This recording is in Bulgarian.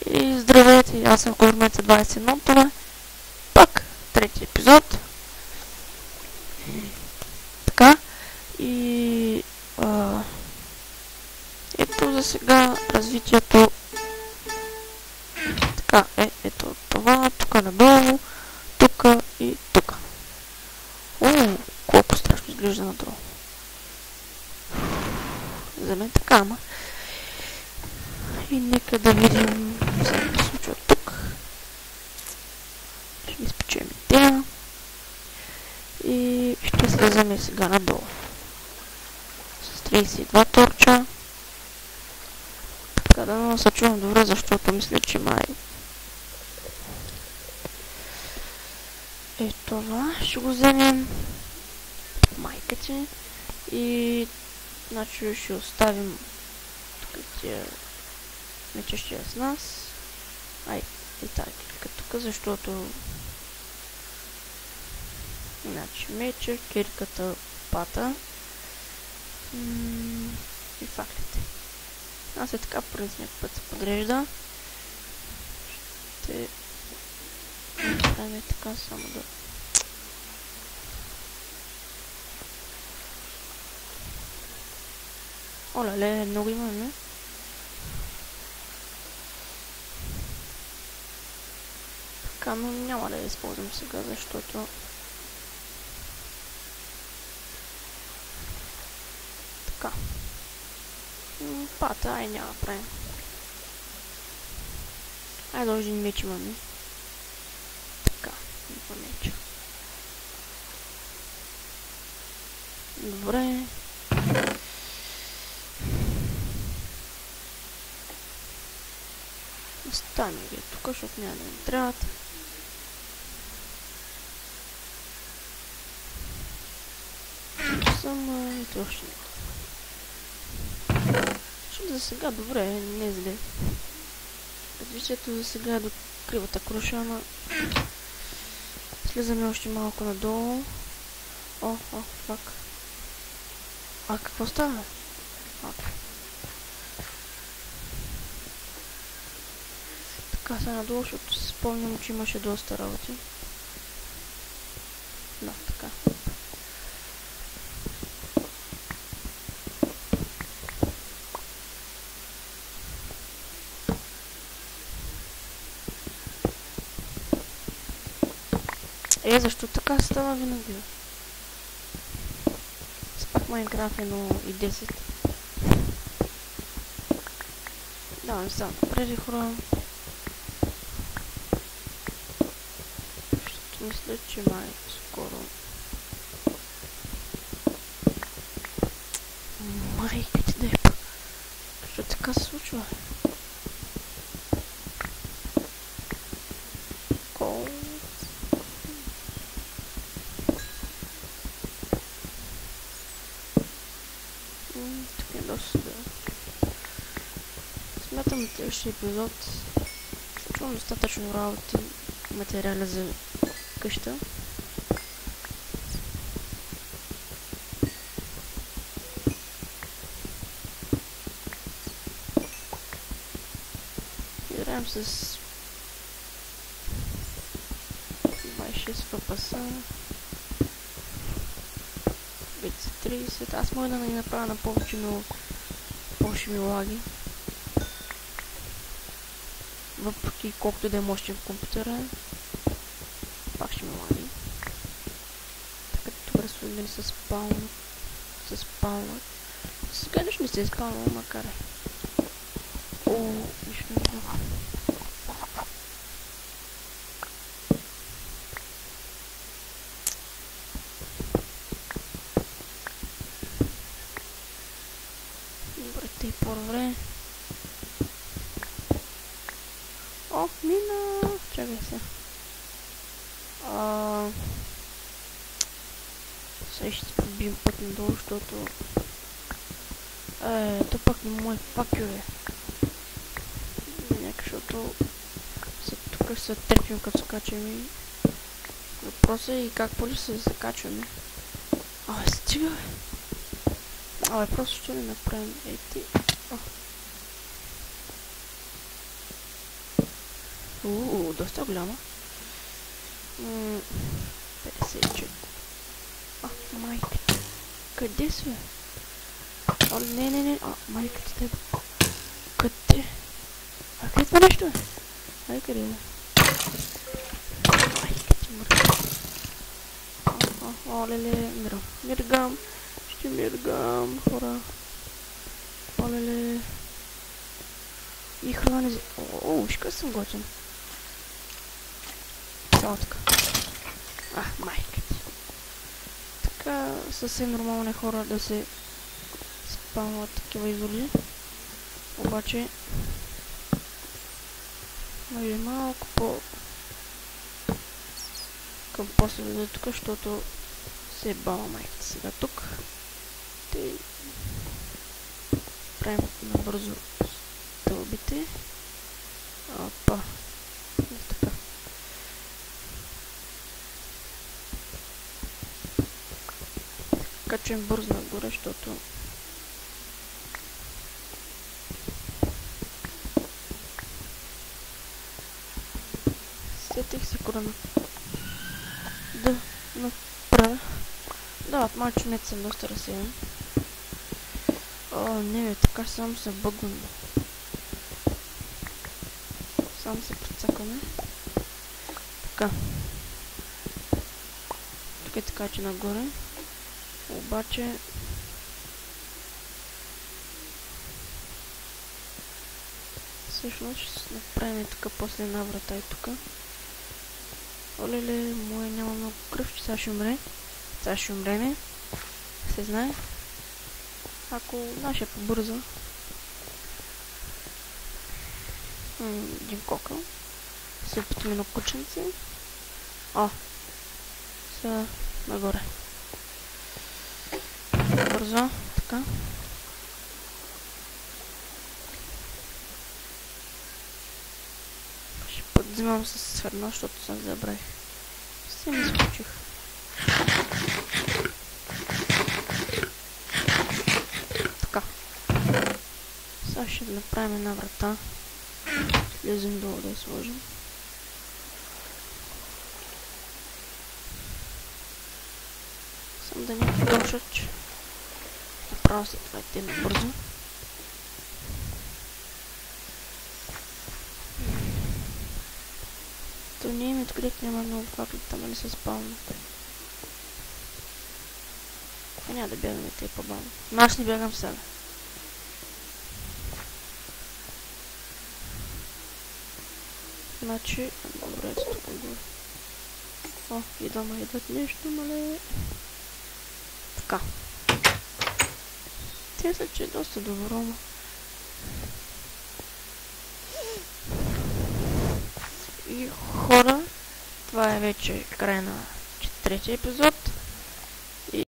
И здравейте, аз съм Козмеца 21, това е пак трети епизод. Така, и ето за сега развитието. Така, ето това, тук надолу, тук и тук. Колко страшно изглежда надолу. За мен така, ама. И нека да видим какво се случва тук. Ще изпечем идея. И ще слезем сега надолу. С 32 торча. Така да се чувам добре, защото мисля, че май е това. Ще го вземем майка ти. И значи ще оставим тук тия мечещия с нас. И тази кирка тук, защото значи меча, кирката, пата и факлите. Аз е така принцип някакъв път се подрежда. Ще правим така само да... Оле, много имаме. Така, но няма да я използвам сега, защото така. Пата, няма да правим. Да един меч имаме. Така, два меча. Добре. Оставим ги тук, защото няма да ни трябват. И това още не. Защото за сега добре, не е зле. Развитието за сега е до кривата круша, ама слизаме още малко надолу. Фак. Какво става? Така са надолу, защото си спомням, че имаше доста работи. Да, така. Защо така става винаги? Спак Майнкрафт 1.10. Давам само преди хора. Защото мисля, че май скоро... Майка ти дай пак. Защо така се случва? Смятам на следващия епизод. Имам достатъчно работи и материали за къща. Играем с 26 FPS. Бит 30. Аз мога да не направя на повече, но повече ми лаги. Въпреки колкото да е мощен в компютъра, пак ще ме лаги. Така добре свързани с спаунът. Сега нищо не се е спаунало, макар е. Нищо не е много. Добре, тъй по-добре. Мина! Чакай се. Сега ще пробием път надолу, защото... то пък не мой факюе. Защото... Тук се търпим като се качваме. Въпросът е и как по-ли се закачваме. Стига бе! Просто ще не направим ети. Доста голяма. 54. Майка. Къде си, бе? Не. Майка ти тебе. Къде? Къде е това нещо, бе? Ай, къде е? Майка ти мъртва. Олеле, миргам. Ще миргам, хора. Олеле. И храна не... Виж съм готин. Само така. Майка ти. Така съвсем нормално е, хора, да се спамват такива изводи. Обаче може малко по към после да тук, защото се бава майката сега тук. Те правим набързо стълбите. Опа. Така. Качвам бързо нагоре, защото сетих се корена да направя. Да, от малче мет съм доста разсеян. Не, така само се бъгвам. Само се прецакаме. Така. Тук е така, че нагоре. Обаче всъщност ще направим така после една врата и тук. Олеле, моя няма много кръв, че сега ще умре. Сега ще умреме. Се знае. Ако наша е побърза. Един кокъл. Се опитаме на кученце. Сега нагоре. Бързо, така. Ще подзимам с храна, защото съм забравих. Се ми изключих. Така. Сега ще направим една врата. Слезем долу да я сложим. Само да не дошат, че направо след това те набързо. То не има откъдето няма много факли, там не се спална. Няма да бягаме те по-бавно. Но аз не бягам сега. Значи, добре, тук горе. И дома идват нещо, мале. Така. Те са, че е доста добро. И хора, това е вече край на третия епизод.